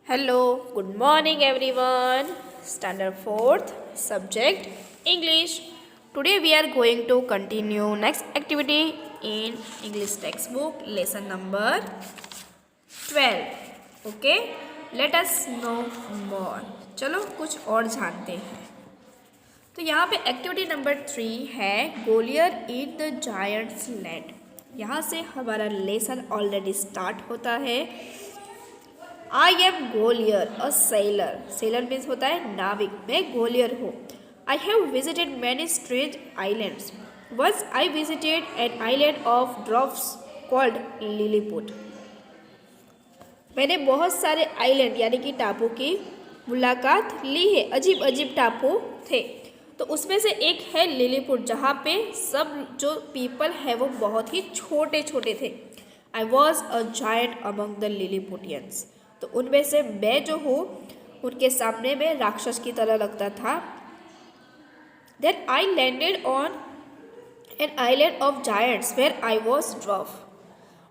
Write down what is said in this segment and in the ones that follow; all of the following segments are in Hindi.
Hello, good morning everyone. Standard 4th subject English. Today we are going to continue next activity in English textbook lesson number 12. Okay, let us know more. चलो कुछ और जानते हैं. तो यहाँ पे एक्टिविटी नंबर 3 है Gulliver in the giants land. यहाँ से हमारा लेसन ऑलरेडी स्टार्ट होता है. I am Gulliver a sailor. Sailor means होता है नाविक. मैं गोलियर हूँ. I have visited many strange islands. Once I visited an island of dwarfs called Lilliput. मैंने बहुत सारे आइलैंड यानी कि टापू की मुलाकात ली है. अजीब अजीब टापू थे. तो उसमें से एक है लिलीपुट जहाँ पे सब जो पीपल है वो बहुत ही छोटे छोटे थे. I was a giant among the Lilliputians. तो उनमें से मैं जो हूँ उनके सामने में राक्षस की तरह लगता था. Then I landed on an island of giants where I was dwarf.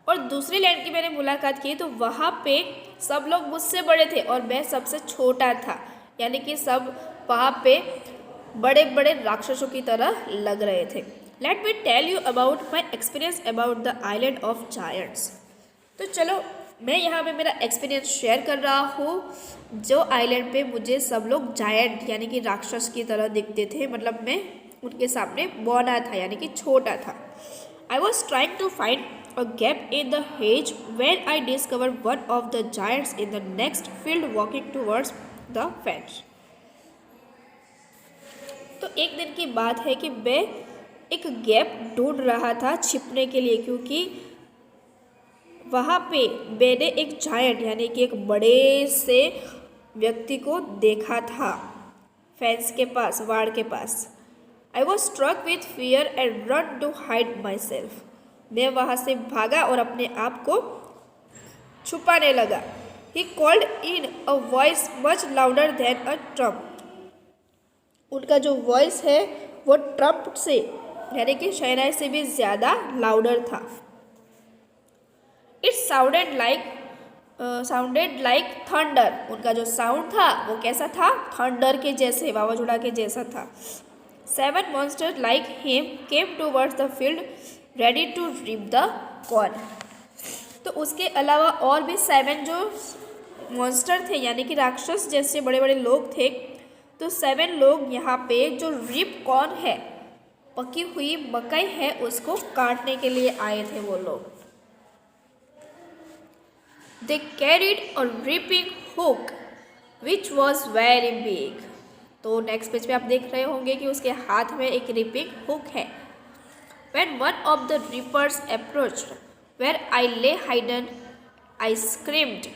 और दूसरी लैंड की मैंने मुलाकात की तो वहाँ पे सब लोग मुझसे बड़े थे और मैं सबसे छोटा था. यानी कि सब वहाँ पे बड़े बड़े राक्षसों की तरह लग रहे थे. Let me tell you about my experience about the island of giants. तो चलो मैं यहाँ पे मेरा एक्सपीरियंस शेयर कर रहा हूँ. जो आइलैंड पे मुझे सब लोग जायंट यानी कि राक्षस की तरह दिखते थे. मतलब मैं उनके सामने बौना था यानी कि छोटा था. I was trying to find a gap in the hedge when I discover one of the giants in the next field walking towards the fence. तो एक दिन की बात है कि मैं एक गैप ढूंढ रहा था छिपने के लिए, क्योंकि वहाँ पे मैंने एक जायंट यानी कि एक बड़े से व्यक्ति को देखा था फेंस के पास, वाड़ के पास. I was struck with fear and run to hide myself. मैं वहाँ से भागा और अपने आप को छुपाने लगा. He called in a voice much louder than a Trump. उनका जो वॉइस है वो ट्रम्प से यानी कि शहनाई से भी ज़्यादा लाउडर था. It sounded like thunder. उनका जो साउंड था वो कैसा था? थंडर के जैसे, वावाझोड़ा के जैसा था. 7 monsters like him came towards the field ready to reap the corn. तो उसके अलावा और भी 7 जो मॉन्स्टर थे यानी कि राक्षस जैसे बड़े बड़े लोग थे. तो 7 लोग यहाँ पे जो रिप कॉर्न है, पकी हुई मकई है, उसको काटने के लिए आए थे वो लोग. They carried a reaping hook which was very big. तो नेक्स्ट पेज पे आप देख रहे होंगे कि उसके हाथ में एक रिपिंग हुक है. When one of the reapers approached where I lay hidden, I screamed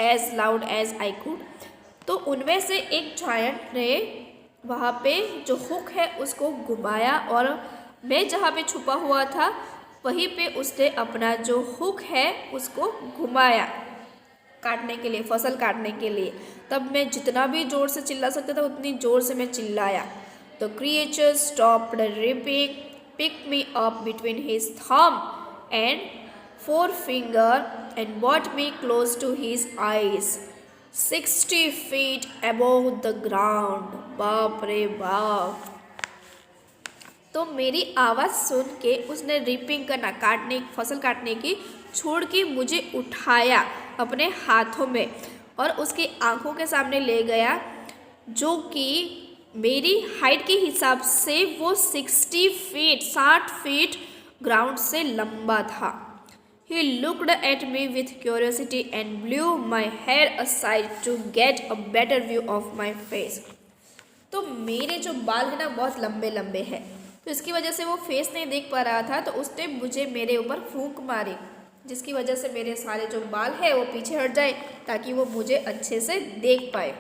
as loud as I could. तो उनमें से एक जायंट ने वहाँ पे जो हुक है उसको घुमाया और मैं जहाँ पे छुपा हुआ था वहीं पे उसने अपना जो हुक है उसको घुमाया काटने के लिए, फसल काटने के लिए. तब मैं जितना भी ज़ोर से चिल्ला सकता था उतनी ज़ोर से मैं चिल्लाया. The creature stopped ripping, pick me up between his thumb and forefinger and brought me close to his eyes, 60 feet above the ground. बाप रे बाप. तो मेरी आवाज़ सुन के उसने रिपिंग करना, काटने, फसल काटने की छोड़ के मुझे उठाया अपने हाथों में और उसकी आंखों के सामने ले गया, जो कि मेरी हाइट के हिसाब से वो 60 फीट ग्राउंड से लंबा था. He looked at me with curiosity and blew my hair aside to get a better view of my face. तो मेरे जो बाल है ना बहुत लंबे लंबे हैं, तो इसकी वजह से वो फेस नहीं देख पा रहा था. तो उसने मुझे मेरे ऊपर फूंक मारी, जिसकी वजह से मेरे सारे जो बाल है वो पीछे हट जाए ताकि वो मुझे अच्छे से देख पाए.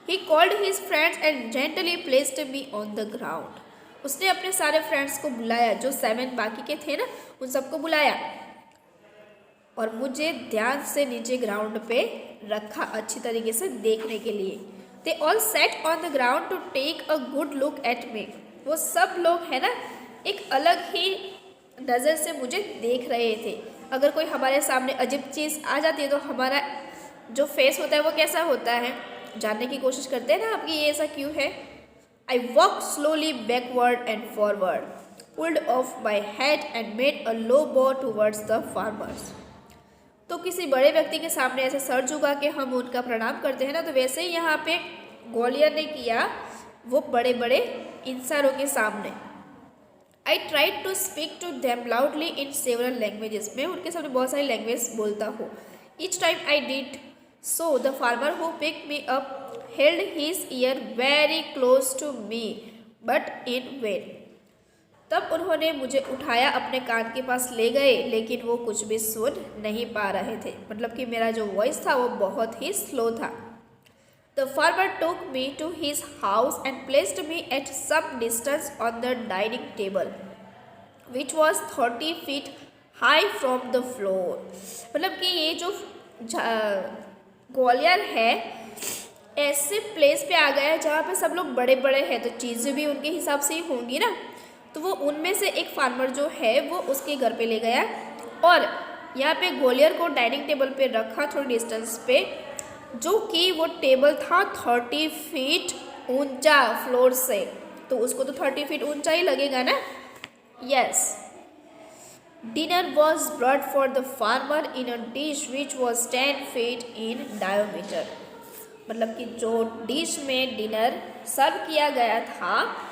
He called his friends and gently placed me on the ground. उसने अपने सारे फ्रेंड्स को बुलाया, जो 7 बाकी के थे ना उन सबको बुलाया और मुझे ध्यान से नीचे ग्राउंड पे रखा अच्छी तरीके से देखने के लिए. They all sat on the ground to take a good look at me. वो सब लोग है ना एक अलग ही नज़र से मुझे देख रहे थे. अगर कोई हमारे सामने अजीब चीज़ आ जाती है तो हमारा जो फेस होता है वो कैसा होता है, जानने की कोशिश करते हैं ना आप कि ये ऐसा क्यों है। I walk slowly backward and forward, pulled off my head and made a low bow towards the farmers. तो किसी बड़े व्यक्ति के सामने ऐसे सर झुका के हम उनका प्रणाम करते हैं ना, तो वैसे ही यहाँ पे ग्वालियर ने किया वो बड़े बड़े इंसानों के सामने। I tried to speak to them loudly in several languages, मैं उनके सामने बहुत सारी लैंग्वेज बोलता हूँ। Each time I did so the farmer who pick me up held his ear very close to me but in vain. तब उन्होंने मुझे उठाया, अपने कान के पास ले गए, लेकिन वो कुछ भी सुन नहीं पा रहे थे, मतलब कि मेरा जो वॉइस था वो बहुत ही स्लो था। The farmer took me to his house and placed me at some distance on the dining table which was 30 feet high from the floor. मतलब कि ये जो ग्वालियर है ऐसे प्लेस पे आ गया है जहाँ पे सब लोग बड़े बड़े हैं, तो चीज़ें भी उनके हिसाब से ही होंगी ना। तो वो उनमें से एक फार्मर जो है वो उसके घर पे ले गया और यहाँ पे ग्वालियर को डाइनिंग टेबल पे रखा थोड़ी डिस्टेंस पे, जो कि वो टेबल था 30 feet ऊंचा फ्लोर से, तो उसको तो 30 feet ऊंचा ही लगेगा ना। Yes. Dinner was brought for the farmer in a dish which was 10 feet इन डायोमीटर। मतलब कि जो डिश में डिनर सर्व किया गया था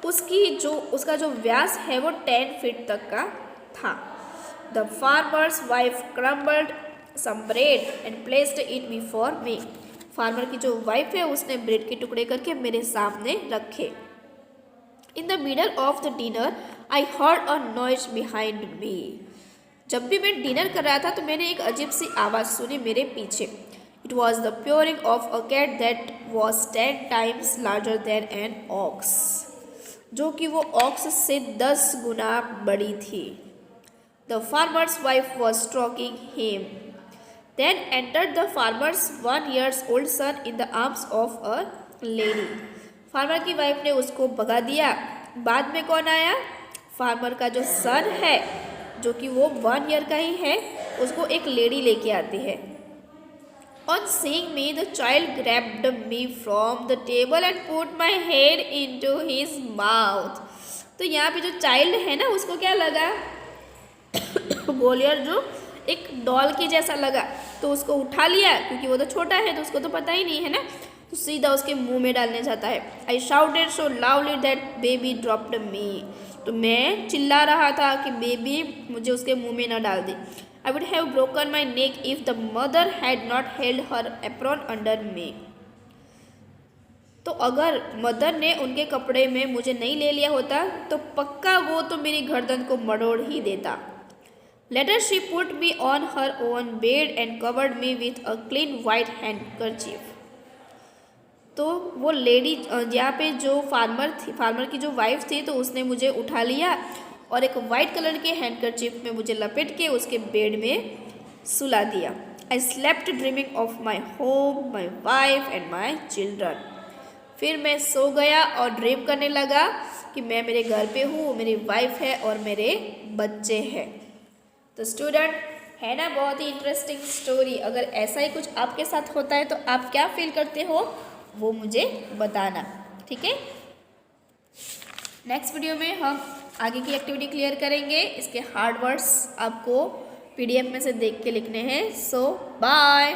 उसका जो व्यास है वो 10 feet तक का था। The farmer's wife crumbled some bread and placed it before me. Farmer की जो वाइफ है उसने ब्रेड के टुकड़े करके मेरे सामने रखे। In the middle of the dinner I heard a noise behind me. जब भी मैं डिनर कर रहा था तो मैंने एक अजीब सी आवाज़ सुनी मेरे पीछे। It was the purring of a cat that was 10 times larger than an ox, जो कि वो ऑक्स से 10 गुना बड़ी थी। The farmer's wife was stroking him. Then entered the farmer's 1 year old son in the arms of a lady. Farmer की वाइफ ने उसको भगा दिया। बाद में कौन आया? फार्मर का जो सन है, जो कि वो 1 year का ही है, उसको एक लेडी लेके आती है। On seeing me, the child grabbed me from the table and put my head into his mouth. तो यहाँ पे जो चाइल्ड है ना उसको क्या लगा ग्वालियर जो एक डॉल की जैसा लगा, तो उसको उठा लिया, क्योंकि वो तो छोटा है तो उसको तो पता ही नहीं है ना, तो सीधा उसके मुंह में डालने जाता है। I shouted so loudly that baby dropped मी। तो मैं चिल्ला रहा था कि बेबी मुझे उसके मुंह में न डाल दे। I would have broken my neck if the mother had not held her apron under me. तो अगर मदर ने उनके कपड़े में मुझे नहीं ले लिया होता तो पक्का वो तो मेरी गर्दन को मरोड़ ही देता। Later she put me on her own bed and covered me with a clean white handkerchief. तो वो लेडी यहाँ पे जो फार्मर की जो वाइफ थी, तो उसने मुझे उठा लिया और एक वाइट कलर के हैंडकरचीफ में मुझे लपेट के उसके बेड में सुला दिया। I slept dreaming of my home, my wife and my children. फिर मैं सो गया और ड्रीम करने लगा कि मैं मेरे घर पे हूँ, मेरी वाइफ है और मेरे बच्चे हैं। तो स्टूडेंट, है ना बहुत ही इंटरेस्टिंग स्टोरी। अगर ऐसा ही कुछ आपके साथ होता है तो आप क्या फील करते हो वो मुझे बताना, ठीक है। नेक्स्ट वीडियो में हम आगे की एक्टिविटी क्लियर करेंगे। इसके हार्ड वर्ड्स आपको PDF में से देख के लिखने हैं। सो बाय।